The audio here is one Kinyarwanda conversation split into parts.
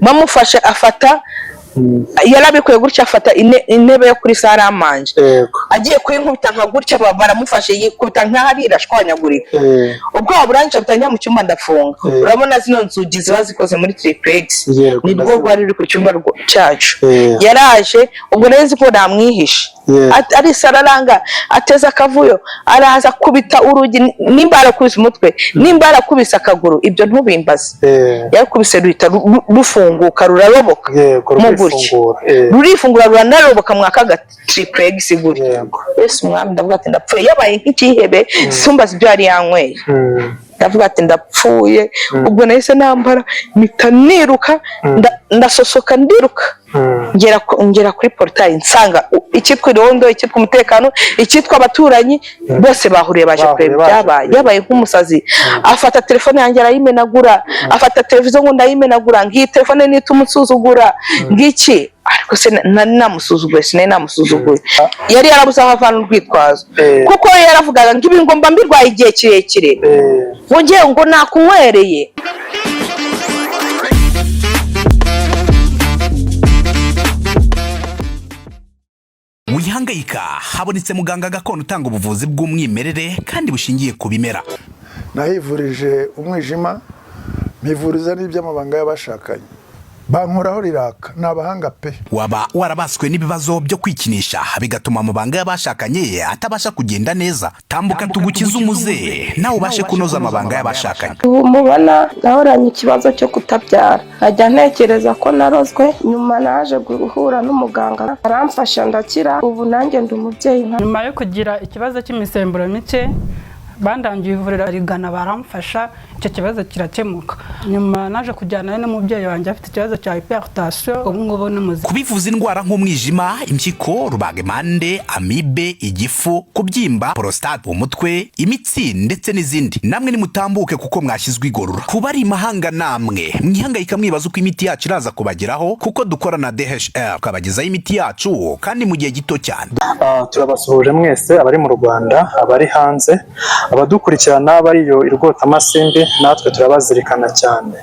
bamufashe afata yarabikuye gutya afata intebe yo kuri saramanje agiye kuyinkubita nka gutya baramufashe yikubita nk'aharira ashwanyagurika ubwo waburanje butanya mu cyumba ndafunga urabona zino nzugi ziba zikoze muri triplex nibwo rwari ruri ku cyumba cyacu yaraje ubwo rero ziko namwihishe ari sararanga ateza akavuyo araza kubita urugi nimba arakubise umutwe nimba arakubise akaguru ibyo ntubimbaze yakubise ruhita rufunguka ruraroboka mu gutya rurifungura ruranaroboka mwaka triplex gutya Yesu mwami ndavuga ati ndapfuye yabaye nk'ikihebe sumbaza ibyo yari yanyweye ndavuga ati ndapfuye ubwo nahise nambara mpita niruka ndasosoka ndiruka ngera kuri portail nsanga icyitwa irondo icyitwa umutekano icyitwa abaturanyi bose bahuriye baje kureba yabaye nk'umusazi afata telefone yanjye arayimenagura afata televiziyo ngo ndayimenagura ngiyi telefone nitumusuzugura ngiki ariko se namusuzuguye sinari namusuzuguye yari yarabuze aho avana urwitwazo kuko yaravugaga ngo ibi ngomba mbirwaye igihe kirekire wongeye ngo nakunywereye wihangayika habonetse muganga gakondo utanga ubuvuzi bw'umwimerere kandi bushingiye ku bimera. Nahivurije umwijima mpivuriza n'iby'amabanga y'abashakanye bankoraho riraka nabahanga pe. Waba warabaswe n'ibibazo byo kwikinisha bigatuma amabanga y'abashakanye atabasha kugenda neza, tambuka tugukiza umuze nawe ubashe kunoza amabanga y'abashakanye. Mubona nahoranye ikibazo cyo kutabyara najya ntekereza ko narozwe nyuma naje guhura n'umuganga aramfasha ndakira ubu nanjye ndi umubyeyi. Nyuma yo kugira ikibazo cy'imisemburo mike bandangiye ivurira rigana baramfasha icyo kibazo kirakemuka. Nyuma naje kujyana n'umubyeyi wanjye afite ikibazo cya hypertension ubu ngubu n'umuzi. Kubivuza indwara nk'umwijima, impyiko, rubagimpande, amibe, igifu, kubyimba, prostate, umutwe, imitsi ndetse n'izindi, namwe nimutambuke kuko mwashyizwe igorora. Kuba ari imahanga namwe mwihangayika mwibaza uko imiti yacu iraza kubageraho kuko dukora na DHL kabagezaho imiti yacu kandi mu gihe gito cyane. Turabasuhuje mwese abari mu Rwanda, abari hanze, abadukurikirana bariyo irwota amasimbi, natwe turabazirikana cyane.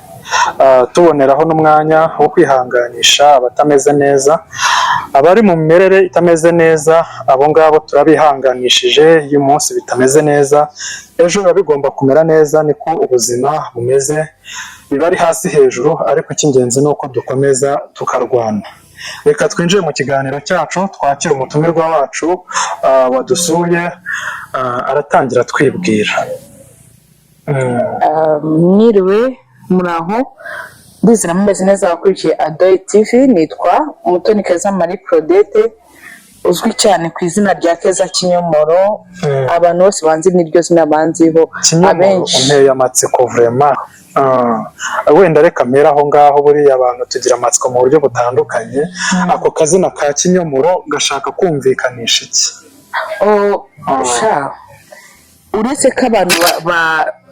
Tuboneraho n'umwanya wo kwihanganisha abatameze neza, abari mu mimerere itameze neza, abo ngabo turabihanganishije. Iyo umunsi bitameze neza, ejo biba bigomba kumera neza, niko ubuzima bumeze, biba ari hasi hejuru, ariko icy'ingenzi ni uko dukomeza tukarwana. Reka twinjiye mu kiganiro cyacu, twakira umutumirwa wacu wadusuye, aratangira twibwira. Mwiriwe muraho, ndizera mumeze neza abakurikiye Adoyi TV. Nitwa Umutoni Keza Marie Claudette, uzwi cyane ku izina rya Keza Kinyomoro. Abantu bose banzi niryo zina banziho abenshi. Unteye amatsiko vraiment. Wenda reka mera aho ngaho, buriya abantu tugira amatsiko mu buryo butandukanye. Ako kazina ka Kinyomoro gashaka kumvikanisha iki? Uretse ko abantu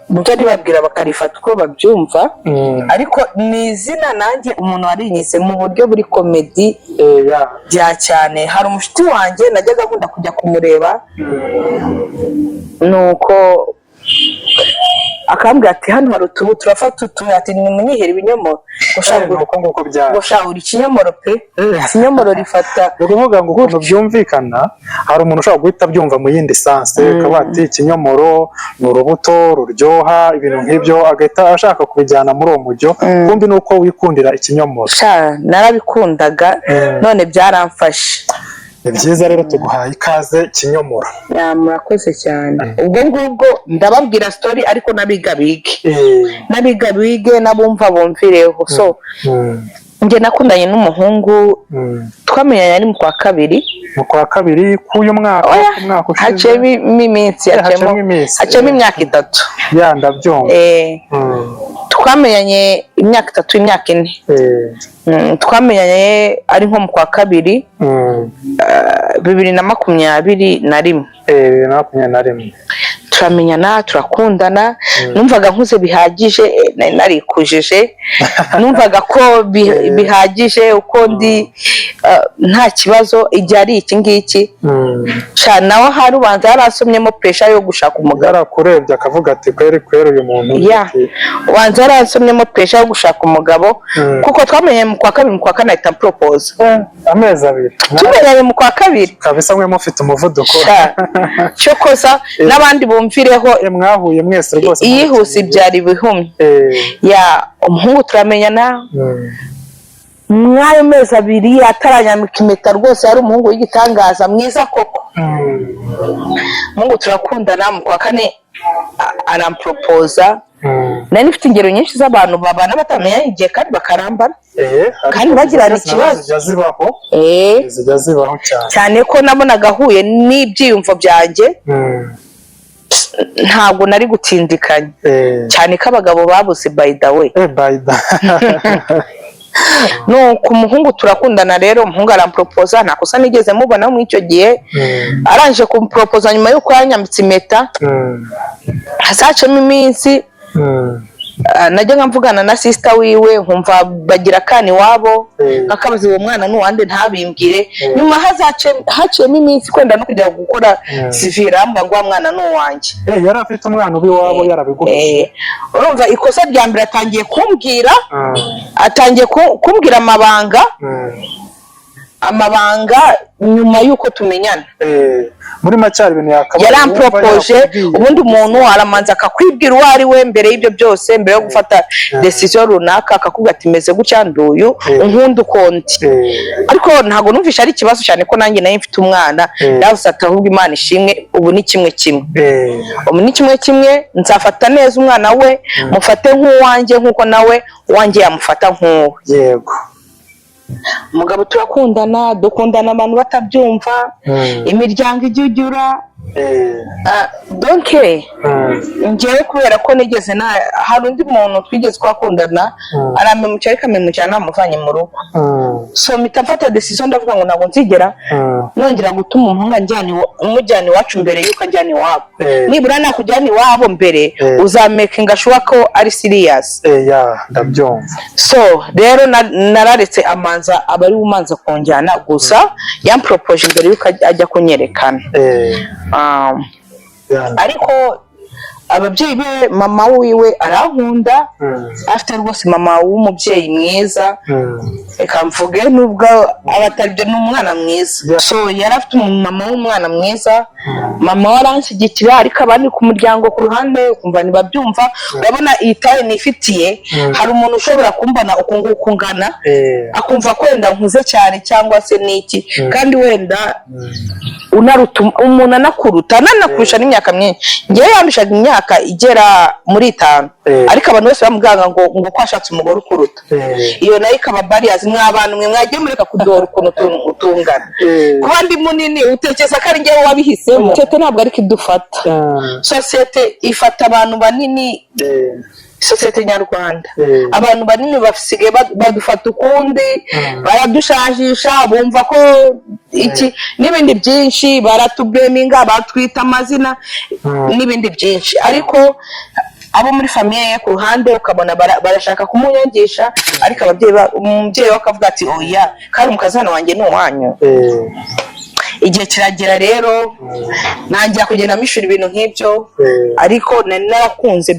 mujya babwira bakarifata uko babyumva, ariko ni izina nanjye umuntu warinyise mu buryo buri komedi bya cyane. Hari umushuti wanjye najyaga nkunda kujya kumureba, nuko akambwira ati hano hari utubu turafata utu, ati nimunyihera ibinyomoro. Gushaka uri Kinyomoro pe, Kinyomoro rifata. Ukuvuga ngo ukuntu byumvikana, hari umuntu ushobora guhita byumva mu yindi sanse, akaba ati Kinyomoro ni urubuto ruryoha, ibintu nk'ibyo, agahita ashaka kubijyana muri uwo mujyo. Kumbi ni uko wikundira ikinyomoro. Narabikundaga, none byaramfashe. Ni byiza rero tuguhaye ikaze Kinyomoro. Murakoze cyane. Ubwo ngubwo ndababwira story, ariko nabiga bige nabumva bumvireho. So nge nakundanye n'umuhungu, twamenyanye ari mu kwa kabiri. Mu kwa kabiri k'uyu mwaka ushize hacemo iminsi, hacemo imyaka 3. Ya ndabyumva. Twamenyanye imyaka 3, imyaka 4. Twamenyanye ari nko mu kwa kabiri 2021. 2021 turamenyana turakundana numvaga nkuze bihagije narikujije numvaga ko bihagije uko ndi nta kibazo igihe ari iki ngiki nawe hari ubanza yarasomyemo pressure yo gushaka umugabo yarakurebye akavuga ati kweri uyu muntu ubanza yarasomyemo pressure yo gushaka umugabo kuko twamenye mu kwa kabiri mu kwa kane ahita propose amezi abiri tumenye mu kwa kabiri kabisa mwe mufite umuvuduko cyo koza n'abandi bumvireho mwahuye mwese rwose yihuse byari bihumye umuhungu turamenyana mwayo mezi abiri ataranyambika impeta rwose yari umuhungu w'igitangaza mwiza koko umuhungu turakundana mu kwa kane arampropoza nari nifite ingero nyinshi z'abantu babana batamenya igihe kandi bakarambana kandi bagirana ikibazo zijya zibaho cyane ko nabonaga ahuye n'ibyiyumvo byanjye ntabwo nari gutindikanya cyane ko abagabo babuze by the way nuko umuhungu turakundana rero umuhungu arampropoza nta kosa nigeze mubona muri icyo gihe arangije kumupropoza nyuma y'uko yanyambitse impeta hazacamo iminsi najya mvugana na sister wiwe nkumva bagira akana iwabo nkakabaza uwo mwana n'uwande ntabimbwire nyuma haciyemo iminsi kwenda no kujya gukora civil ambwa ngo wa mwana n'uwanjye yari afite umwana ubiwabo yarabiguhishe urumva ikosa rya mbere atangiye kumbwira amabanga nyuma y'uko tumenyana muri macyari ibintu yarampropoje ubundi umuntu aramanza akakwibwira uwo ari we mbere y'ibyo byose mbere yo gufata decision runaka akakubwira ati meze gutya nduyu unkunda ukondi ariko ntabwo numvisha ari ikibazo cyane ko nanjye nayo mfite umwana yavuse ati ahubwo Imana ishimwe ubu ni kimwe kimwe nzafata neza umwana we mufate nk'uwanjye nk'uko nawe uwanjye yamufata nk'uwe yego umugabo turakundana dukundana abantu batabyumva imiryango ijyujyura donke njyewe kubera ko nigeze hari undi muntu twigeze twakundana aramemukira ariko amemukira namuvanye mu rugo so mpita mfata decision ndavuga ngo ntabwo nzigera nongera gutuma umuhungu umujyana iwacu mbere y'uko ajyana iwabo nibura nakujyana iwabo mbere uzamakinga sure ko ari serious ndabyumva so rero nararetse amanza abari umanza kunjyana gusa yampropoje mbere y'uko ajya kunyerekana ariko ababyeyi be mama wiwe arankunda afite rwose mama w'umubyeyi mwiza reka mvuge nubwo abataribyo n'umwana mwiza so yari afite mama w'umwana mwiza mama waranshyigikira ariko abandi ku muryango ku ruhande ukumva ntibabyumva urabona iyi taye nifitiye hari umuntu ushobora kumbana uku nguku ungana akumva ko wenda nkuze cyane cyangwa se n'iki kandi wenda unaruta umuntu anakuruta ananakurusha n'imyaka myinshi ngewe yambishaga imyaka igera muri 5 ariko abantu bose bamubwanga ngo ko ashatse umugore ukuruta iyo nayo ikaba barriers mw'abantu mwe mwagiye mureka kudora ukuntu utungana kuba ndi munini utekereza ko ari ngewe wabihisemo sosiyete ntabwo ariko idufata sosiyete ifata abantu banini sosiyete nyarwanda abantu banini basigaye badufata ukundi baradushajisha bumva ko iki n'ibindi byinshi baratubleminga batwita amazina n'ibindi byinshi ariko abo muri famiye ku ruhande ukabona barashaka kumunyangisha ariko umubyeyi we akavuga ati oya kandi umukazana wanjye ni uwanyu igihe kiragera rero nangira kugenda mishura ibintu nk'ibyo ariko narakunze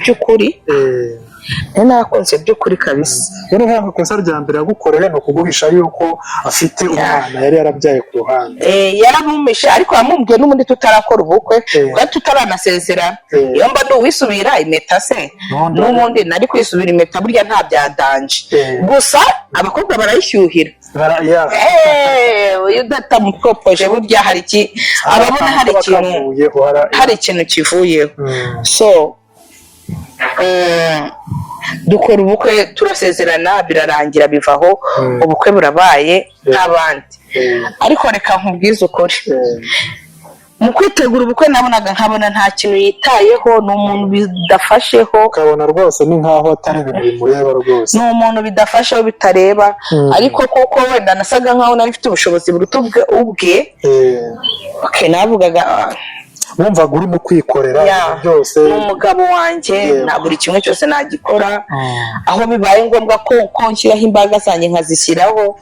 by'ukuri kabisa rero nka kosa rya mbere yagukoreye no kuguhisha yuko afite umwana yari yarabyaye ku ruhande yaramumishe ariko yamubwiye n'ubundi tutarakora ubukwe kandi tutaranasezerana iyo mba nduwisubira impeta se n'ubundi nari kwisubira impeta burya nta byadanje gusa abakobwa barayishyuhira iyo udatamupropoje burya ababona hari ikintu kivuyeho so dukora ubukwe turasezerana birarangira bivaho ubukwe burabaye nk'abandi ariko reka nkubwize ukuri mu kwitegura ubukwe nkabona nta kintu yitayeho ni umuntu bidafasheho ukabona rwose ni nkaho atari ibintu bimureba rwose ni umuntu bidafasheho bitareba ariko kuko wenda nasaga nkaho nari mfite ubushobozi buruta ubwe navugaga wumvaga urimo kwikorera byose n'umugabo wanjye nta buri kimwe cyose nagikora aho bibaye ngombwa ko nshyiraho imbaraga zanjye nkazishyiraho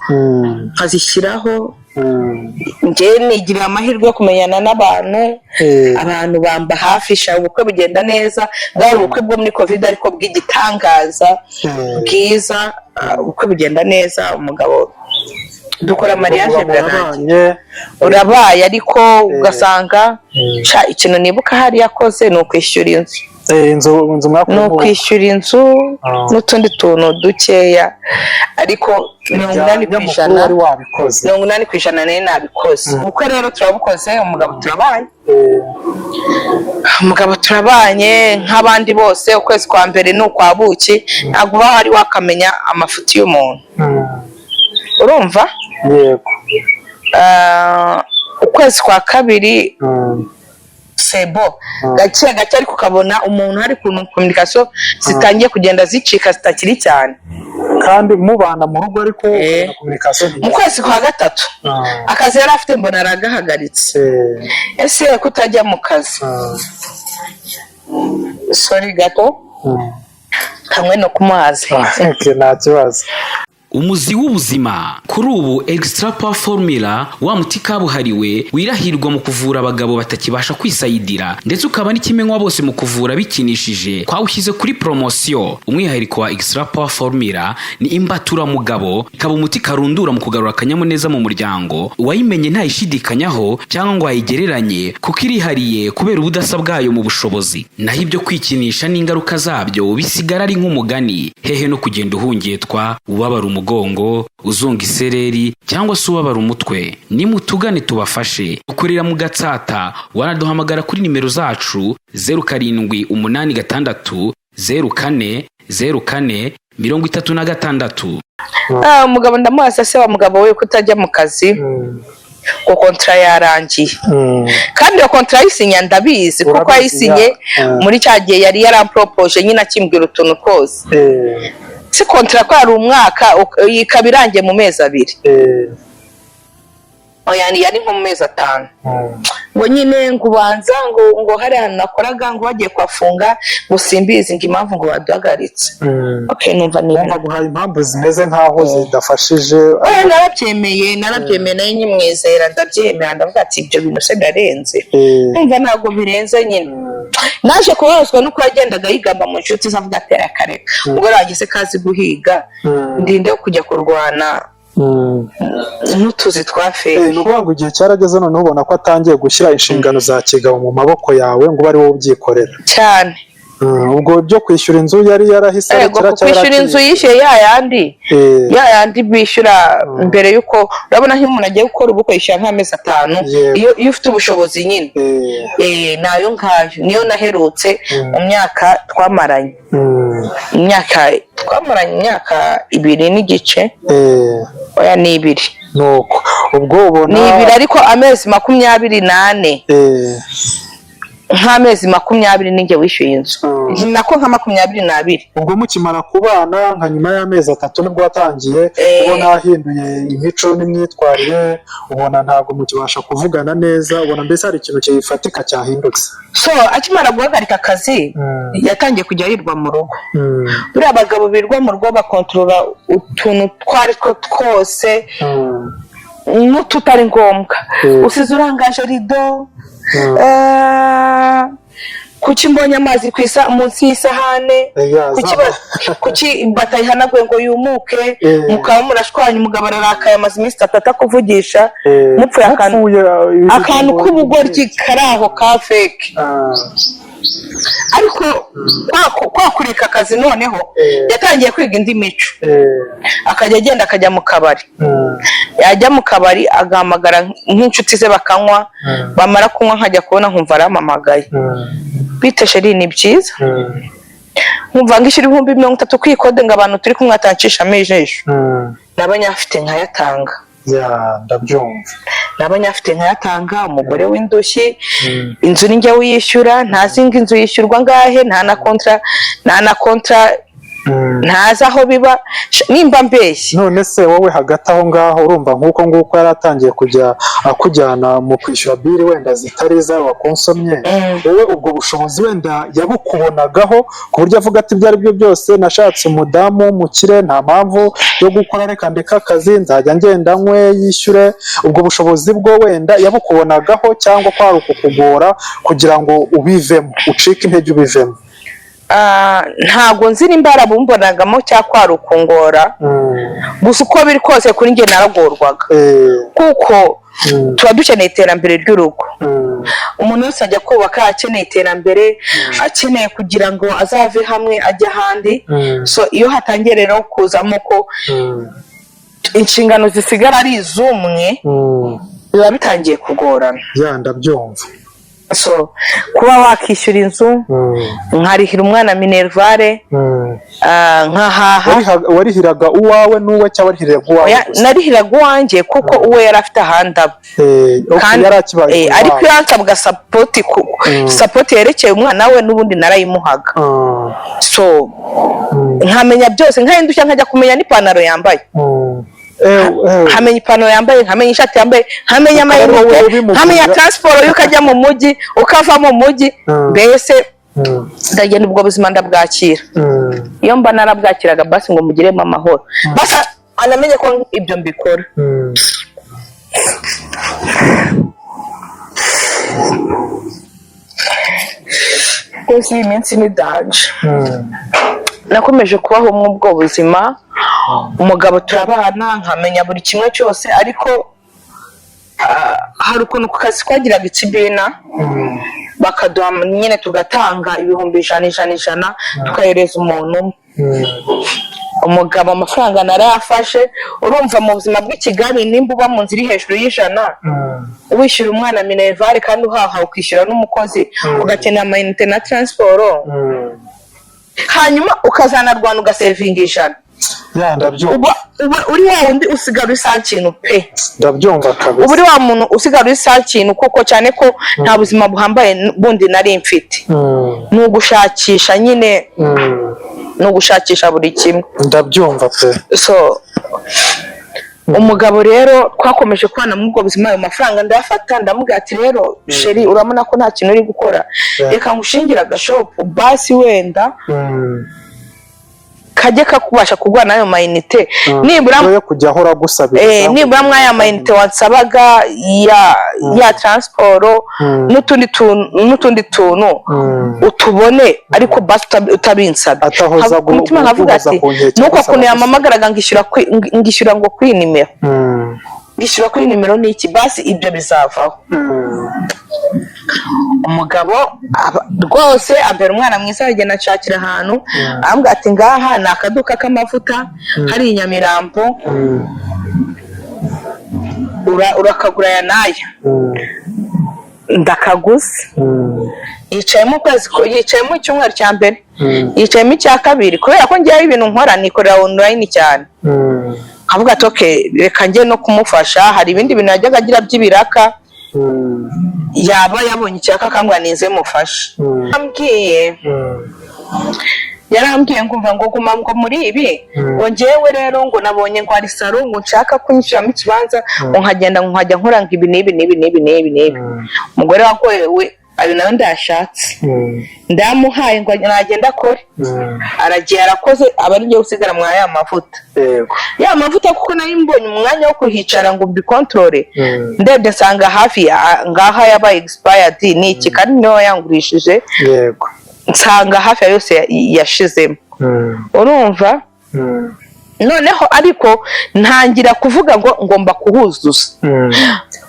njye nigirira amahirwe yo kumenyana n'abantu abantu bamba hafi sha ubukwe bugenda neza bwari ubukwe bwo muri covid ariko bw'igitangaza bwiza ubukwe bugenda neza umugabo dukora mariage birarangiye urabaye ariko ugasanga ikintu nibuka hari yakoze ni ukwishyura inzu ni ukwishyura inzu n'utundi tuntu dukeya ariko 80% nari nabikoze ubukwe rero turabukoze umugabo turabanye nk'abandi bose ukwezi kwa mbere ni ukwa buki ntabwo uba hari wakamenya amafuti y'umuntu urumva yego ukwezi kwa kabiri sebo gake ariko ukabona umuntu hari ku communication zitangiye kugenda zicika zitakiri cyane kandi mubana mu rugo ariko communication mu kwezi kwa gatatu akazi yari afite mbona aragahagaritse ese kutajya mu kazi sorry gato kamwe no kumazi nta kibazo umuzi w'ubuzima kuri ubu Extra Power Formula wa muti kabuhariwe wirahirwa mu kuvura abagabo batakibasha kwisayidira ndetse ukaba n'ikimenywa bose mu kuvura bikinishije twawushyize kuri promotion umwihariko wa Extra Power Formula ni imbatura mugabo ikaba umuti karundura mu kugarura akanyamuneza mu muryango wayimenye ntayishidikanyaho cyangwa ngo ayigereranye kuko irihariye kubera ubudasa bwayo mu bushobozi naho ibyo kwikinisha n'ingaruka zabyo bisigara ari nk'umugani hehe no kugenda uhungetwa ubabara umugongo uzunga isereri cyangwa se ubabara umutwe nimutugane tubafashe ukorera mu Gatsata wanaduhamagara kuri nimero zacu 0786 04 34 umugabo ndamuhasa se wa mugabo we kutajya mu kazi ko kontra yarangiye kandi iyo kontra yisinya ndabizi kuko ayisinye muri cyagiye yari yarampropoje nyina kimbwira utuntu twose si kontra ko ari umwaka ikabirangiye mu mezi 2 yari nko mu mezi 5 ngo nyine ngubanza ngo hari ahantu nakoraga ngo bagiye kwafunga gusimbiza ngo impamvu ngo baduhagaritse okay numva guhaye impamvu zimeze nkaho zidafashije narabyemeye nayo nyimwizera ndabyemera ndavuga ati ibyo bintu se birarenze numva ntabwo birenze nyine naje kubarozwa nuko yagendaga yigamba mu nshuti zavuga atera kare ubwo ragise kazi guhiga ndinde kujya kurwana n'utuzi twafeye nuko ngo igihe cyarageze none ubona ko atangiye gushyira inshingano za kigabo mu maboko yawe ngo bari wowe ubyikorera cyane ubwo byo kwishyura inzu yari yarahise arekera cyane kwishyura inzu yishyuye yayandi bishyura mbere yuko urabona nk'umuntu agiye gukora ubukwe yishyura nk'amezi 5 iyo ufite ubushobozi nyine nayo ngayo niyo naherutse mu myaka twamaranye imyaka 2 n'igice oya ni 2 nuko ubwo ubona ni 2 ariko amezi 28 nk'amezi 20 ninjye wishyuye inzu nako nka 22 ubwo mukimara kubana nka nyuma y'amezi 3 nibwo watangiye ubona ahinduye imico n'imyitwarire ubona ntabwo mukibasha kuvugana neza ubona mbese hari ikintu cyifatika cyahindutse so akimara guhagarika akazi yatangiye kujya yirwa mu rugo buri abagabo birwa mu rugo bakontrola utuntu twari twose n'ututari ngombwa usize urangaje rido kuki mbonye amazi kwisa munsi y'isahane kuki batayihanaguye ngo yumuke mukaba murashwanya umugabo ararakaye amazi iminsi 3 akuvugisha mupfuye akantu k'ubugoryi karaho ka fake ariko kwakureka akazi noneho yatangiye kwiga indi mico akajya agenda akajya mu kabari yajya mu kabari agahamagara nk'inshuti ze bakanywa bamara kunywa nkajya kubona nkumva aramamagaye bite sheri ni byiza nkumva ngishyira 30 kwikode ngo abantu turi kumwe atancisha ijisho nabanyafite nkayatanga ndabyumva nabanyafite nkayatanga umugore w'indushyi inzu ninjye wiyishyura ntazinga inzu yishyurwa ngahe nta na kontra ntazi aho biba nimba mbeshye. none se wowe hagati aho ngaho urumva nk'uko nguko yari atangiye kujya akujyana mu kwishyura biri wenda zitari izawe wakonsomye, wowe ubwo bushobozi wenda yabukubonagaho ku buryo avuga ati ibyo ari byo byose nashatse umudamu w'umukire, nta mpamvu yo gukora, reka ndeka akazi nzajya ngenda nywe yishyure, ubwo bushobozi bwo wenda yabukubonagaho cyangwa kwari ukukugora kugira ngo ubivemo ucike intege ubivemo? Ntago nzi nimba yarabumbonagamo cyangwa kwari ukungora, gusa uko biri kose kuri njye naragorwaga kuko tuba dukeneye iterambere ry'urugo. Umuntu wese ajya kubaka akeneye iterambere, akeneye kugira ngo azave hamwe ajya ahandi. So iyo hatangiye rero kuzamo ko inshingano zisigara ari iz'umwe, biba bitangiye kugorana. Ndabyumva. So kuba wakishyura inzu, nkarihira umwana minervare, nkahaha. Warihiraga uwawe n'uwe cyangwa warihiraga uwawe? Narihiraga uwanjye kuko uwe yari afite ahandi aba, ariko yansabwa sapoti yerekeye umwana we n'ubundi narayimuhaga. So nkamenya byose, nkahindushya nkajya kumenya n'ipantaro yambaye, nkamenya ipantaro yambaye, nkamenya ishati yambaye, nkamenya amayinite, nkamenya transport yuko ajya mu mujyi ukava mu mujyi. Mbese ndagenda ubwo buzima ndabwakira. Iyo mba narabwakiraga basi ngo mugiremo amahoro, basi anamenye ko ibyo mbikora. Gusa iyi minsi ni danje. Nakomeje kubaho mu bwo buzima, umugabo turabana, nkamenya buri kimwe cyose, ariko hari ukuntu ku kazi twagiraga ikibina, bakaduha nyine tugatanga ibihumbi ijana tukahereza umuntu. Umugabo amafaranga narayafashe. Urumva mu buzima bw'i Kigali nimba uba mu nzu iri hejuru y'100, wishyura umwana minervare kandi uhaha ukishyura n'umukozi, ugakenera amayinite na transport, hanyuma ukazanarwana ugasevinga 100. Ndabyumva. Uri wa wundi usigara isa kintu pe. Ndabyumva kabisa. Uri wa muntu usigara isa kintu kuko cyane ko nta buzima buhambaye bundi nari mfite. Nugushakisha nyine, nugushakisha buri kimwe. Ndabyumva pe. So umugabo rero twakomeje kubana mu bwo buzima, ayo mafaranga ndafata ndamubwira ati rero sheri urabona ko nta kintu uri gukora, reka ngushingira agashopu basi wenda kajye kakubasha kugwana nayo mayinite, nibura kujya ahora gusabira, nibura mwaya mayinite wansabaga ya transport n'utundi tuntu utubone, ariko basi utabinsabye. Umutima nkavuga ati nuko kuntu yamamagaraga ngishyura ngo kuri nimero, ngishyura kuri nimero n'iki, basi ibyo bizavaho. Umugabo rwose ambera umwana mwiza, agenda nshakira ahantu, ambwira ati ngaha ni akaduka k'amavuta hari i Nyamirambo, urakagura ya naya. Ndakaguze. Yicayemo ukwezi, yicayemo icyumweru cya mbere, yicayemo icya kabiri, kubera ko ngiyeho ibintu nkora nikorera online cyane. Avuga ati okay, reka njye no kumufasha, hari ibindi bintu yajyaga agira by'ibiraka, yaba yabonye icyaka kangwa nize mufashe. Yarambwiye ngumva ngo guma ngo muri ibi, ngewe rero ngo nabonye ngo ari saro, ngo nshaka kunyishyiramo ikibanza, nkagenda nkajya nkora ngo ibi n'ibi. Umugore wakorewe ayo nawe ndashatse, ndamuhaye ngo nagenda akore. Aragiye arakoze, aba ari ngiye usigara mwa ya mavuta. Ya mavuta kuko nayo mbonye umwanya wo kuhicara ngo mbikontrole, ndebye nsanga hafi ngaha yabaye expired n'iki, kandi niwe yangurishije. Nsanga hafi yose yashizemo. Urumva? Noneho ariko ntangira kuvuga ngo ngomba kuhuzuza,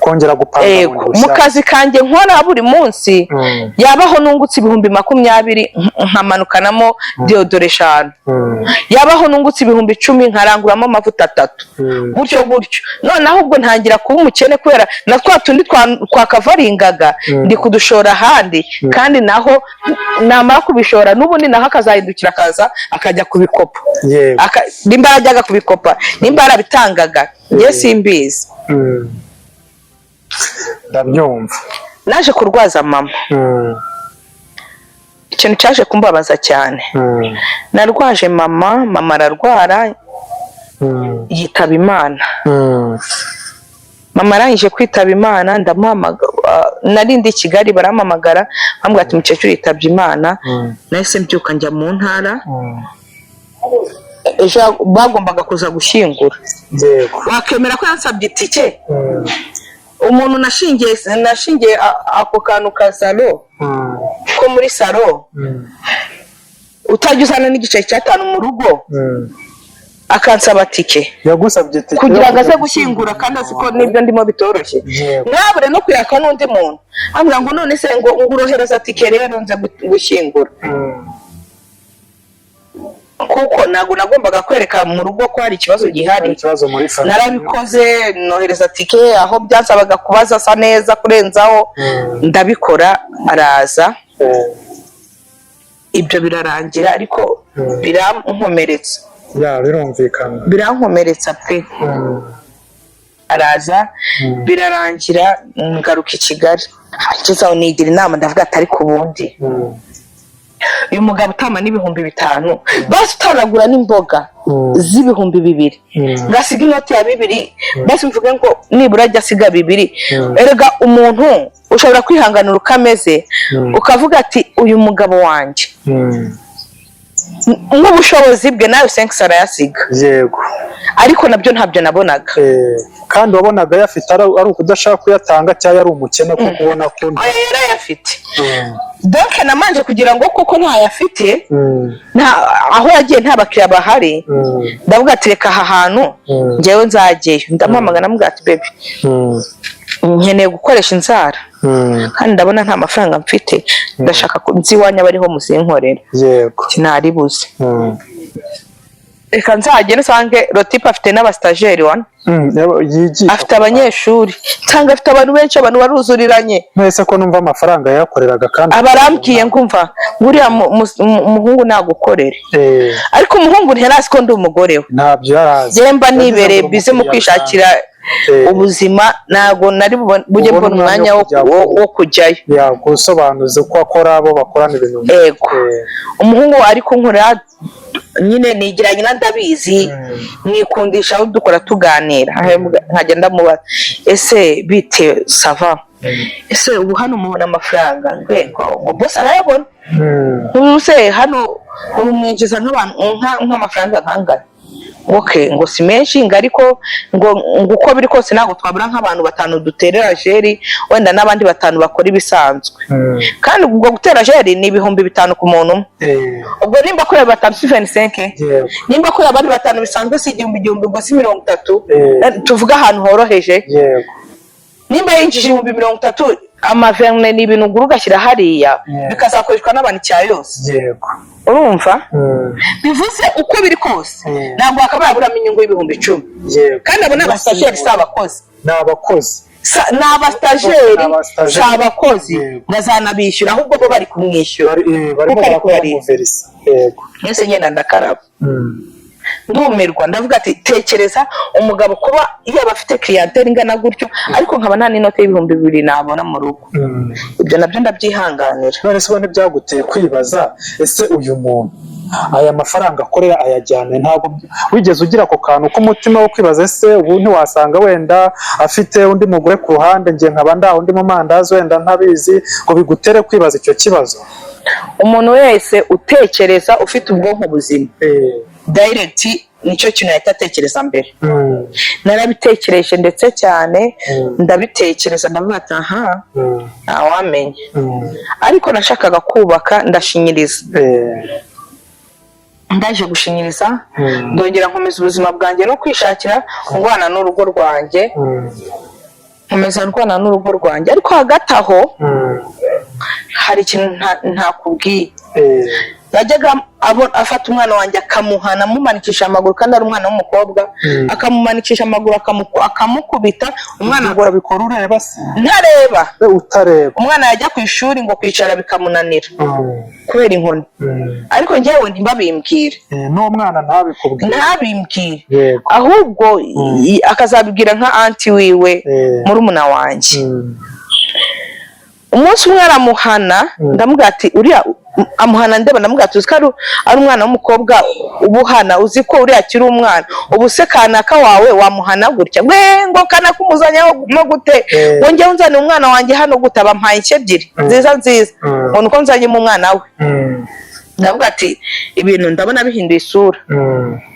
kongera gupanga mu kazi kanjye nkora buri munsi. Yabaho nungutse 20,000 nkamanukanamo deodore 5, yabaho nungutse 10,000 nkaranguramo amavuta 3, gutyo. Noneho ubwo ntangira kuba umukene, kubera na twa tundi twakavaringaga ndi kudushora ahandi, kandi naho namara kubishora n'ubundi naho akazahindukira akaza akajya kubikopa. Nimba yajyaga kubikopa, nimba yarabitangaga, njye simbizi. Ndabyumva. Naje kurwaza mama. ikintu cyaje kumbabaza cyane, narwaje mama ararwara yitaba Imana. Mama arangije kwitaba Imana ndamuhamagara, nari ndi Kigali barampamagara bambwira ati umukecuru yitabye Imana. Nahise mbyuka njya mu ntara, ejo bagombaga kuza gushyingura. Wakemera ko yansabye itike? Umuntu nashingiye ako kantu ka salo ko muri salo utajya uzana n'igice cy'atanu mu rugo, akansaba tike yagusabye tike kugira ngo aze gushyingura, kandi azi ko nibyo ndimo bitoroshye. Mwabure no kuyaka n'undi muntu ambwira ngo none se ngo urohereza tike rero nze gushyingura, kuko ntabwo nagombaga kwereka mu rugo ko hari ikibazo gihari. Narabikoze, nohereza tike, aho byasabaga kubaza asa neza kurenzaho ndabikora, araza. Ibyo birarangira, ariko birankomeretsa. Birumvikana, birankomeretsa pe. Araza birarangira, ngaruka i Kigali. Ngeze aho nigira inama, ndavuga ati ariko ubundi uyu mugabo utama n'ibihumbi 5 basi utanagura n'imboga z'ibihumbi 2, ngasiga inoti ya 2, basi mvuge ngo nibura ajya asiga 2. Erega umuntu ushobora kwihanganira ukameze, ukavuga ati uyu mugabo wanjye n'ubushobozi bwe nawe 5 arayasiga. Yego, ariko nabyo ntabyo nabonaga. Kandi wabonaga yafite ari ukudashaka kuyatanga cyangwa ari umukene ko kubona ko yarayafite. Donc namanje kugira ngo koko ntayafite, aho yagiye nta bakiriya bahari, ndavuga ati reka aha hantu njyewe nzageyo. Ndamuhamagara namubwira ati baby nkeneye gukoresha inzara, kandi ndabona nta mafaranga mfite, ndashaka ko nzi iwanyu bariho muzinkorera. Yego, sinaribuze. Reka nzagende nsange Rotipe afite n'abastajeri wana, afite abanyeshuri, nsanga afite abantu benshi, abantu baruzuriranye. Mwese ko numva amafaranga yakoreraga, kandi abarambwiye ngumva nguriya umuhungu nagukorere. Ariko umuhungu ntiyarazi ko ndi umugore we, ntabyo yarazi. Jemba nibereye bize mu kwishakira ubuzima, ntago nari bujye mbona umwanya wo kujyayo. Gusobanuza uko akora, abo bakorana ibintu. Yego, umuhungu ariko nkorera nyine nigiranye na ndabizi, mwikundisha aho dukora tuganira, nkajya ndamubaza ese bite sava, ese ubu hano mubona amafaranga? Ngwego boss arayabona. Nuse hano umwinjiza nk'amafaranga nkangana. Okay, ngo si menshi, ariko ngo uko biri kose ntabwo twabura nk'abantu 5 duterera jeri, wenda n'abandi 5 bakora ibisanzwe. Kandi ubwo gutera jeri ni ibihumbi 5 ku muntu. Ubwo nimba kuri 525, nimba kuri abandi 5 bisanzwe si igihumbi, ubwo si 30. Tuvuga ahantu horoheje. Nimba yinjije ibihumbi 30, amaverne ni ibintu ugashyira hariya, bikazakoreshwa n'abantu cyayose. Yego, urumva? Bivuze uko biri kose ntabwo akabarabura inyungu y'ibihumbi 10. Kandi abo n'abastajeri s'abakozi, n'abakozi n'abastajeri s'abakozi, bazanabishyura ahubwo bo bari kumwishyura, bari kubarisa. Yego, mwese nyenda ndakaraba. Ndumirwa, ndavuga ati tekereza umugabo kuba iyo bafite clientele ingana gutyo, ariko nkaba nta n'inote y'ibihumbi 2 nabona mu rugo. Ibyo nabyo ndabyihanganira. None se ubone byaguteye kwibaza, ese uyu muntu aya mafaranga akorera ayajyane? Ntabwo wigeze ugira ako kantu k'umutima wo kwibaza ese ubu ntiwasanga wenda afite undi mugore ku ruhande, ngiye nkaba ndaho undi mu mandazi wenda ntabizi, ngo bigutere kwibaza icyo kibazo? Umuntu wese utekereza ufite ubwonko buzima, direct nicyo kintu yahita atekereza mbere. Narabitekereje ndetse cyane, ndabitekereza ndavuga ati aha ntawamenye. Ariko nashakaga kubaka, ndashinyiriza. Ndaje gushinyiriza, ndongera nkomeza ubuzima bwanjye no kwishakira ngwana n'urugo rwanjye, nkomeza ndwana n'urugo rwanjye. Ariko hagati aho hari ikintu ntakubwiye. Yajyaga afata umwana wanjye akamuhana, amumanikisha amaguru, kandi ari umwana w'umukobwa, akamumanikisha amaguru akamukubita. Umwana ngo abikora ureba se? Ntareba. Utareba. Umwana yajya ku ishuri ngo kwicara bikamunanira kubera inkoni. Ariko njyewe ntibabimbwire. No mwana ntabikubwire. Ntabimbwire. Ahubwo akazabibwira nka anti wiwe, murumuna wanjye. Umunsi umwe aramuhana, ndamubwira ati uriya amuhana ndeba ndamubwira tuzi ko ari umwana w'umukobwa ubuhana uzi ko uriya akiri umwana ubu se kanaka wawe wamuhana gutya ngo kanaka umuzanyaho no gute ngo njye unzane umwana wanjye hano gute bampaye inshyi ebyiri nziza ngo nuko nzanye mu mwana we ndavuga ati ibintu ndabona bihinduye isura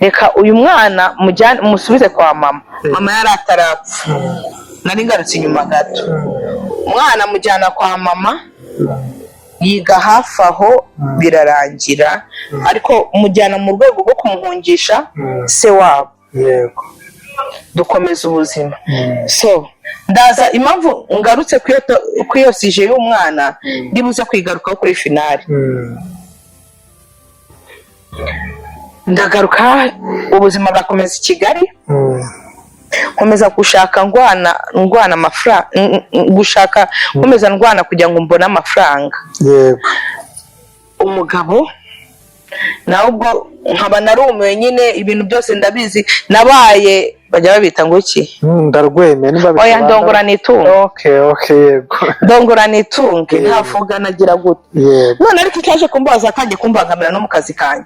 reka uyu mwana musubize kwa mama yari atarapfa nari ngarutse inyuma gato umwana mujyana kwa mama yiga hafi aho birarangira ariko mujyana mu rwego rwo kumuhungisha se wabo dukomeza ubuzima so ndaza impamvu ngarutse ku iyo sije y'umwana ndibuze kwigarukaho kuri finale ndagaruka ubuzima bwakomeza i Kigali nkomeza gushaka ndwana amafaranga gushaka nkomeza ndwana kugira ngo mbone amafaranga umugabo nawe ubwo nkaba narumiwe nyine ibintu byose ndabizi nabaye bajya babita ngo iki ndarweme niba bitwa oya ndongora nitunge yego ndongora nitunge ntavuga nagira gute none ariko cyaje kumbaza kandi kumbangamira no mu kazi kanye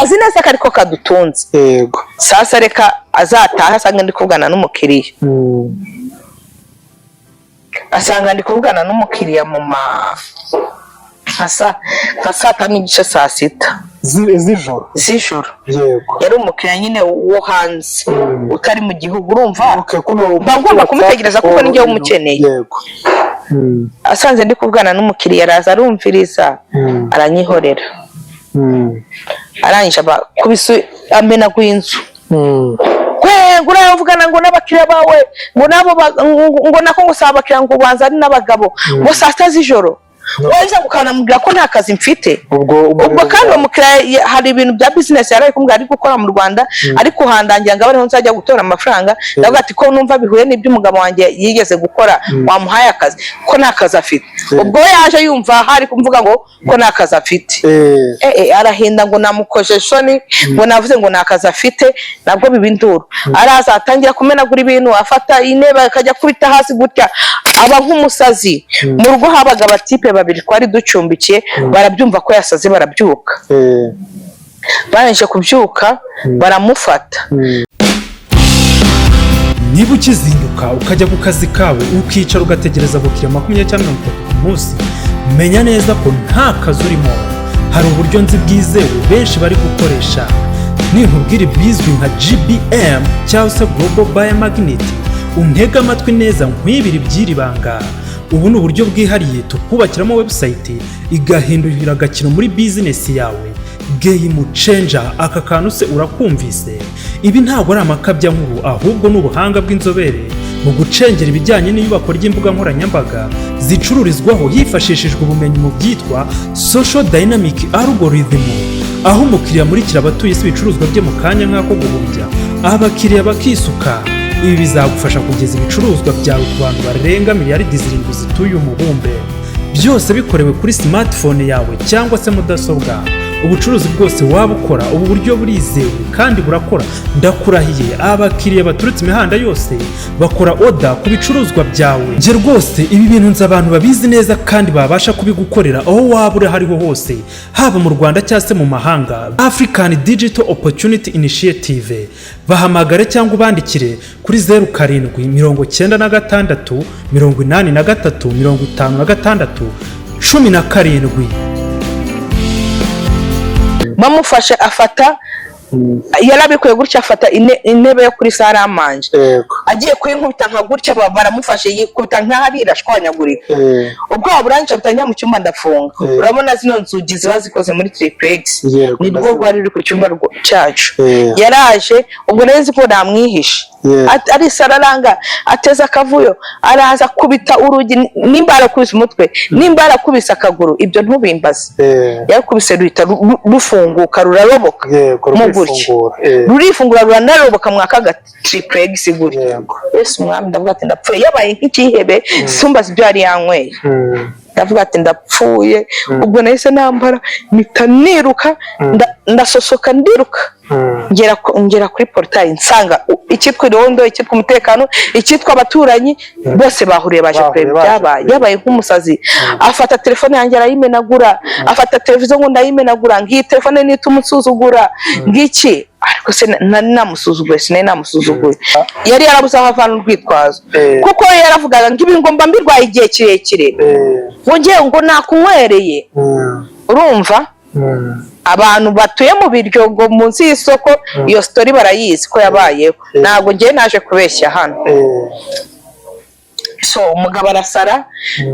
azi neza ko ariko kadutunze yego sasa reka azataha asanga ndi kuvugana n'umukiriya asanga ndi kuvugana n'umukiriya mu saa tanu n'igice saa sita z'ijoro yego yari umukiriya nyine wo hanze utari mu gihugu urumva bagomba kumutegereza kuko ninjye wumukeneye yego asanze ndi kuvugana n'umukiriya araza arumviriza aranyihorera arangije kubise amenaguye inzu uravugana ngo n'abakiriya bawe ngo nabo ngo nako ngusaba abakiriya ngo ubanza ari n'abagabo ngo saa sita z'ijoro waje ukanamubwira ko nta kazi mfite ubwo kandi umukiriya hari ibintu bya business yari kumbwira ari gukora mu Rwanda ariko handangira ngo abariho nzajya gutora amafaranga ndavuga ati ko numva bihuye n'ibyo umugabo wanjye yigeze gukora wamuhaye akazi ko nta kazi afite ubwo yaje yumva hari kumvuga ngo ko nta kazi afite arahinda ngo namukosheshoni ngo navuze ngo nta kazi afite nabwo bibinduru araza atangira kumenagura ibintu afata intebe akajya kubita hasi gutya aba nk'umusazi mu rugo habaga abatipe babiri twari ducumbikiye barabyumva ko yasaze barabyuka barangije kubyuka baramufata niba ukizinduka ukajya ku kazi kawe ukicara ugategereza abakiriya 20 cyangwa 30 ku munsi menya neza ko nta kazi urimo hari uburyo nzi bwizewe benshi bari gukoresha ninkubwira bizwi nka GBM cyangwa se Global Biomagnet untega amatwi neza nkwibiri by'iri banga ubu ni uburyo bwihariye tukubakiramo website igahindurira agakino muri business yawe game changer. Aka kantu se urakumvise? Ibi ntabwo ari amakabya nkuru ahubwo n'ubuhanga bw'inzobere mu gucengera ibijyanye n'iyubako ry'imbuga nkoranyambaga zicururizwaho hifashishijwe ubumenyi mu byitwa social dynamic algorithm, aho umukiriya murikira abatuye isi ibicuruzwa bye mu kanya nk'ako guhumbya abakiriya bakisuka. Ibi bizagufasha kugeza ibicuruzwa byawe ku bantu barenga miliyaridi 7 zituye umubumbe, byose bikorewe kuri smartphone yawe cyangwa se mudasobwa. Ubucuruzi bwose waba ukora ubu buryo burizewe kandi burakora. Ndakurahiye abakiriya baturutse imihanda yose bakora order ku bicuruzwa byawe. Nge rwose ibi bintu nzi abantu babizi neza kandi babasha kubigukorera aho waba uri hariho hose, haba mu Rwanda cyangwa se mu mahanga. African Digital Opportunity Initiative, bahamagare cyangwa ubandikire kuri 0796 83 56 17. Bamufashe afata yarabikuye gutya afata intebe yo kuri saramanje agiye kuyinkubita nka gutya baramufashe yikubita nk'aharira shwanyagurika ubwo aburanje butanya mu cyumba ndafunga. Urabona zino nzugi ziba zikoze muri triplex ni rwo rwari ruri ku cyumba cyacu. Yaraje ubwo nezi ko namwihishe ari sararanga ateza akavuyo araza kubita urugi nimbara kubisa umutwe nimbara kubisa akaguru ibyo ntubimbaze. Yakubise ruhita rufunguka ruraroboka mu gutya rurifungura ruranaroboka mwaka triplex gutya. Yesu mwami ndavuga ati ndapfuye yabaye nk'ikihebe sumbaza ibyo ari yanyweye. Ndavuga ati ndapfuye ubwo nahise nambara mpita niruka ndasosoka ndiruka ngera kuri portail nsanga icyitwa irondo, icyitwa umutekano, icyitwa abaturanyi bose bahuriye baje kureba byabaye. Yabaye nk'umusazi, afata telefone yanjye arayimenagura, afata televiziyo ngo ndayimenagura, ngiyi telefone nituma unsuzugura ngiki. Ariko se namusuzuguye, sinari namusuzuguye. Yari yarabuze aho avana urwitwazo, kuko yaravugaga ngo ibi ngomba mbirwaye igihe kirekire, ngo ngiye ngo nakunywereye. Urumva abantu batuye mu Biryogo munsi y'isoko iyo story barayizi ko yabayeho, ntabwo ngiye naje kubeshya hano. So umugabo arasara,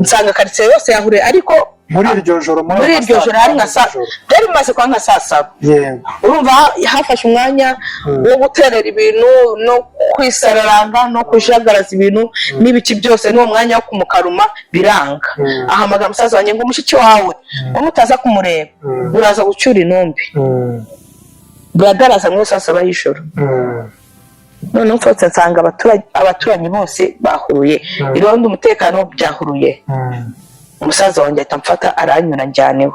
nsanga karitsiye yose yahuriye, ariko muri iryo joro hari nka byari bimaze kuba nka saa saba. Urumva hafashe umwanya wo guterera ibintu no kwisararanga no kujagaraza ibintu n'ibiki byose, n'uwo mwanya wo kumukaruma biranga. Ahamagara musaza wanjye ngo mushiki wawe ngo mutaza kumureba uraza gucyura intumbi. Bradaraza ngo saa saba y'ijoro. None mfotse nsanga abaturanyi bose bahuruye, irondo umutekano byahuruye. Umusaza wanjye atamfata aranyura njyanewe.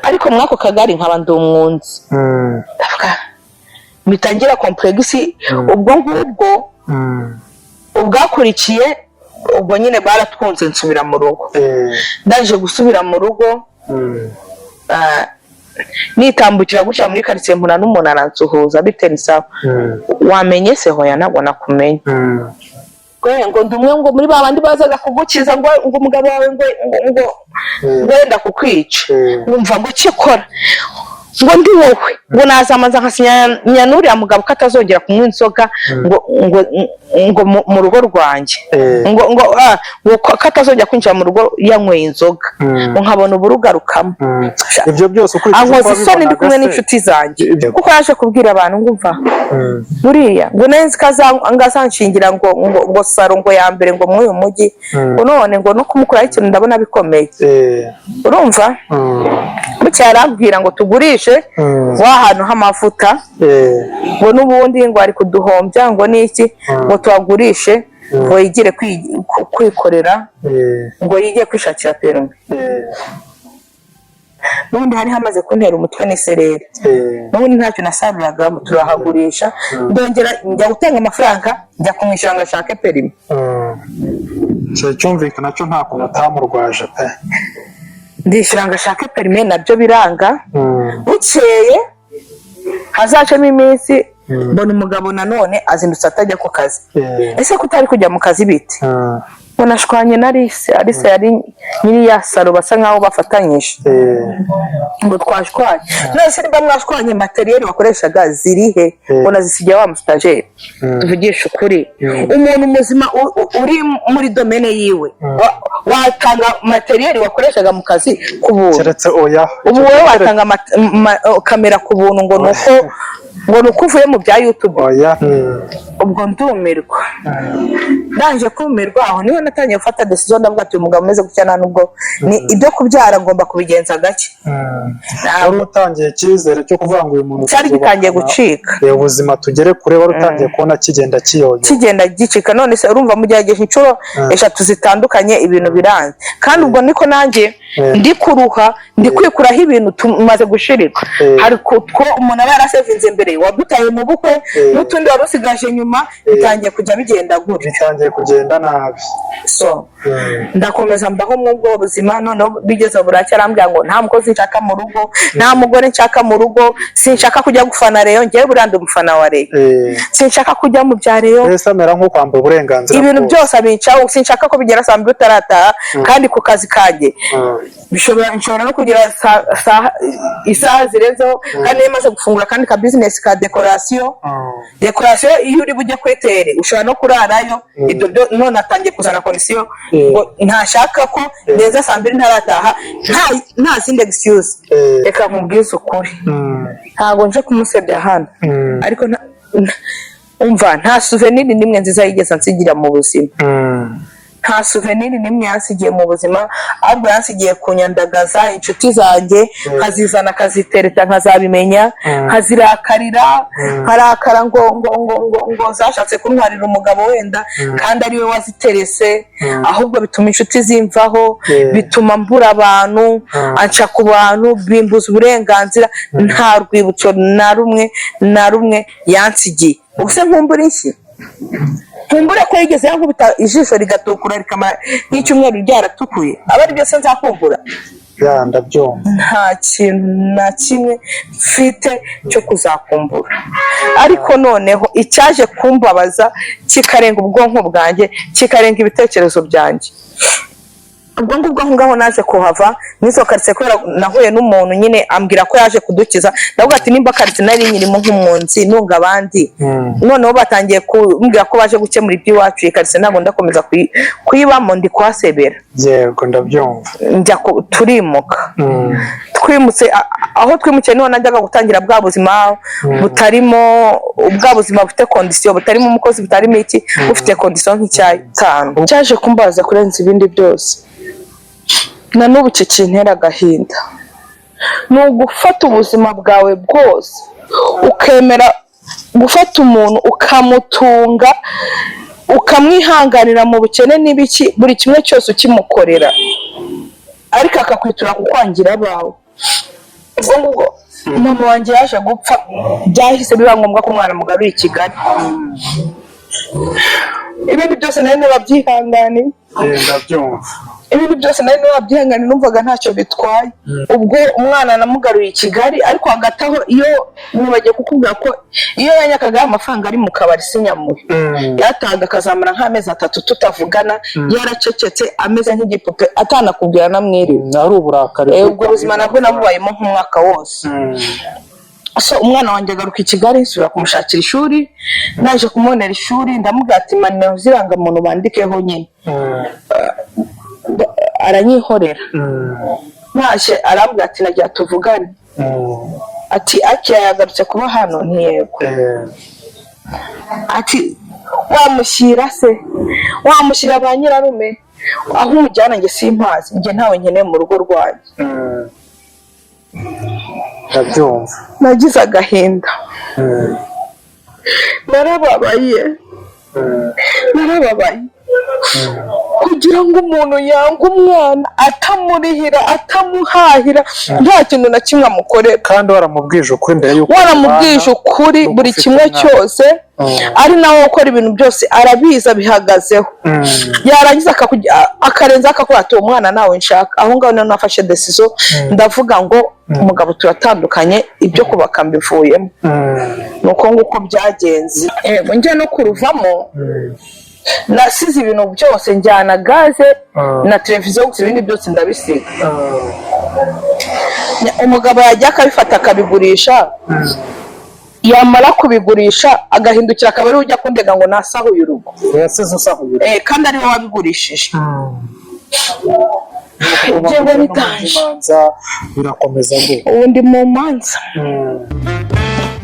Ariko mwako kagari nkaba ndi umwunzi. Ndavuga mitangira complexi ubwo ngubwo ubwakurikiye ubwo nyine baratwunze nsubira mu rugo. Ndaje gusubira mu rugo nitambukira gutya muri karitsiye mbona n'umuntu aransuhuza bite ni sawa. Wamenye se hoya ntabwo nakumenye. Ngo ndumwe ngo muri babandi bazaga kugukiza ngo umugabo wawe ngo wenda kukwica. Wumva ngo cyikora ngo ndi wowe ngo nazamanza nkasinya nuriya mugabo katazongera kunywa inzoga ngo mu rugo rwanjye, ngo katazongera kwinjira mu rugo yanyweye inzoga, ngo nkabona uburugarukamo. Ibyo byose ukurikije isoni ndi kumwe n'inshuti zanjye, kuko yaje kubwira abantu ngo umva buriya ngo nezi ngazanshingira ngo saro ngo ya mbere ngo muri uyu mujyi, ngo none ngo no kumukuraho ikintu ndabona bikomeye. Urumva bucya yarabwira ngo tugurishe w'ahantu h'amavuta, ngo n'ubundi ngo ari kuduhombya ngo n'iki, ngo tuhagurishe ngo yigire kwikorera, ngo yige kwishakira perime. N'ubundi hari hamaze kuntera umutwe n'isereri, n'ubundi ntacyo nasaruraga turahagurisha, ndongera njya gutanga amafaranga njya kumwishyura ngo ashake perime. Cyumvikana cyo nta kuntu utamurwaje pe. Ndishyura ngo ashake perime nabyo biranga. Bukeye hazacamo iminsi mbona umugabo nanone azindutse atajya ku kazi. Ese kutari kujya mu kazi bite? Ngo nashwanye na Alice yari nyiri ya saro basa nkaho bafatanyije. Ngo twashwanye. Nese niba mwashwanye materiel bakoreshaga zirihe? Ngo nazisigiye wa mustajeri. Tuvugisha ukuri. Umuntu muzima uri muri domaine yiwe watanga materiel wakoreshaga mu kazi ku buntu. Keretse oya. Ubu wowe watanga kamera ku buntu ngo nuko uvuye mu bya YouTube. Oya. Ubwo ndumirwa. Ndanje kumirwa aho niho natangiye gufata decision ndavuga ati umugabo umeze gucyana nubwo ni ibyo kubyara ngomba kubigenza gake. Wari utangiye icyizere cyo kuvuga ngo uyu muntu cyari gitangiye gucika. Ubuzima tugere kure wari utangiye kubona kigenda gicika. None se urumva mugerageje inshuro eshatu zitandukanye ibintu biranze, kandi ubwo niko nanjye ndi kuruha ndi kwikuraho ibintu tumaze gushirika. Hari ko umuntu aba yarasevinze mbere wadutaye mu bukwe n'utundi wari usigaje nyuma bitangiye kujya bigenda gutyo, bitangiye kugenda nabi. So ndakomeza mbaho mu bwo buzima. None bigeze buracya arambwira ngo nta mukozi nshaka mu rugo, nta mugore nshaka mu rugo, sinshaka kujya gufana Rayon, ngiye burandi umufana wa Rayon, sinshaka kujya mu bya Rayon. Ese amera nko kwambura uburenganzira ibintu byose abincaho, sinshaka ko bigera saa 2 utarataha kandi ku kazi kanjye nshobora no kugira isaha zirenzeho kandi maze gufungura kandi ka business ka decoration. Iyo uri bujye kwetere ushobora no kurarayo. Ibyo none atangiye kuzana condition ngo ntashaka ko neza saa 2 ntarataha, nta zindi excuse. Reka mubwize ukuri, ntago nje kumusebya hano, ariko umva nta souvenir nimwe nziza yigeze nsigira mu buzima. nta souvenir nimwe yansigiye mu buzima, ahubwo yansigiye kunyandagaza inshuti zanjye, nkazizana akazitereta nkazabimenya, nkazirakarira, nkarakara ngo zashatse kuntwarira umugabo wenda kandi ariwe waziterese, ahubwo bituma inshuti zimvaho, bituma mbura abantu, anca ku bantu, bimbuza uburenganzira, nta rwibutso na rumwe yansigiye. Ubuse nkumbura iki? Nkumbura ko yigeze yankubita ijisho rigatukura rikamara nk'icyumweru ryaratukuye, aba ari byose nzakumbura? Ndabyumva. Nta kintu na kimwe mfite cyo kuzakumbura. Ariko noneho icyaje kumbabaza kikarenga ubwonko bwanjye, kikarenga ibitekerezo byanjye, ubwo ngubwo aho ngaho naje kuhava n'izo karitsiye kubera nahuye n'umuntu nyine ambwira ko yaje kudukiza. ndavuga ati nimba karitsiye nari nyirimo nk'umunsi nunga abandi, noneho batangiye kumbwira ko baje gukemura iby'iwacu, iyi karitsiye ntabwo ndakomeza kuyibamo, ndi kuhasebera. Yego ndabyumva. Turimuka. Twimutse aho twimukiye niho najyaga gutangira bwa buzima butarimo, bwa buzima bufite kondisiyo, butarimo umukozi, butarimo iki, bufite kondisiyo nk'icyayi. Cyaje kumbaza kurenza ibindi byose, na n'ubu kikintera agahinda, ni ugufata ubuzima bwawe bwose ukemera gufata umuntu ukamutunga, ukamwihanganira mu bukene n'ibiki, buri kimwe cyose ukimukorera, ariko akakwitura kukwangira abawe. ubwo ngubwo mama wanjye yaje gupfa, byahise biba ngombwa ko umwana mugarura i Kigali. Ibindi byose nari nababyihanganiye. Ndabyumva. Ibindi byose nari nababyihanganiye, numvaga ntacyo bitwaye. Ubwo umwana namugaruye i Kigali, ariko hagati aho iyo nibagiye kukubwira ko iyo yanyakaga amafaranga ari mu kabari sinyamuhe, yataga akazamara nk'amezi 3 tutavugana, yaracecetse ameze nk'igipupe atanakubwira namwiriwe. Ari uburakari. Ubwo buzima nabwo nabubayemo nk'umwaka wose. So umwana wanjye agaruka i Kigali, nsubira kumushakira ishuri, naje kumubonera ishuri, ndamubwira ati manimero ziranga muntu bandikeho nyine. Aranyihorera. Naje arambwira ati nagiye tuvugane. Ati Akiya yagarutse kuba hano? Ntiyego. Ati wamushyira se, wamushyira ba nyirarume, aho umujyana njye simpazi, njye ntawe nkeneye mu rugo rwanjye. Ndabyumva. Nagize agahinda. Narababaye. Kugira ngo umuntu yanga umwana atamurihira, atamuhahira, nta kintu na kimwe amukorera. Kandi waramubwije ukuri mbere yuko waramubwije ukuri buri kimwe cyose, ari nawe ukora ibintu byose arabiza bihagazeho. Yarangiza akarenza akakora ati umwana nawe nshaka. Aho ngaho none nafashe decision, ndavuga ngo umugabo turatandukanye, ibyo kubaka mbivuyemo. Nuko nguko byagenze. Njye no kuruvamo nasize ibintu byose, njyana gaze na televiziyo, gusa ibindi byose ndabisiga. Umugabo yajya akabifata akabigurisha, yamara kubigurisha agahindukira akaba ari ujya kundega ngo nasahuye urugo. Yasize usahuye. Kandi ari we wabigurishije. Njyewe nitanje. Birakomeza ngo. Ubu ndi mu manza.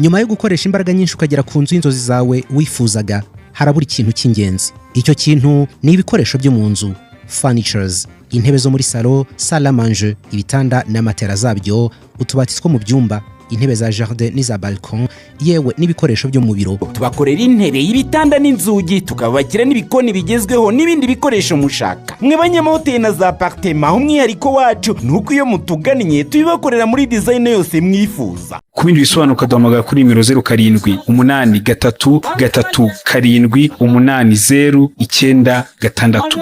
Nyuma yo gukoresha imbaraga nyinshi ukagera ku nzu y'inzozi zawe wifuzaga, harabura ikintu cy'ingenzi. Icyo kintu ni ibikoresho byo mu nzu, furnitures, intebe zo muri salo, salle à manger, ibitanda n'amatera zabyo, utubati two mu byumba, intebe za jardin n'iza balcon, yewe n'ibikoresho byo mu biro. Tubakorera intebe, ibitanda n'inzugi, tukabakira n'ibikoni bigezweho n'ibindi bikoresho mushaka. Mwe banyamahoteli na za appartement, umwihariko wacu nuko iyo mutugannye tubibakorera muri design yose mwifuza. Ku bindi bisobanuka duhamagara kuri 0783 337 8096.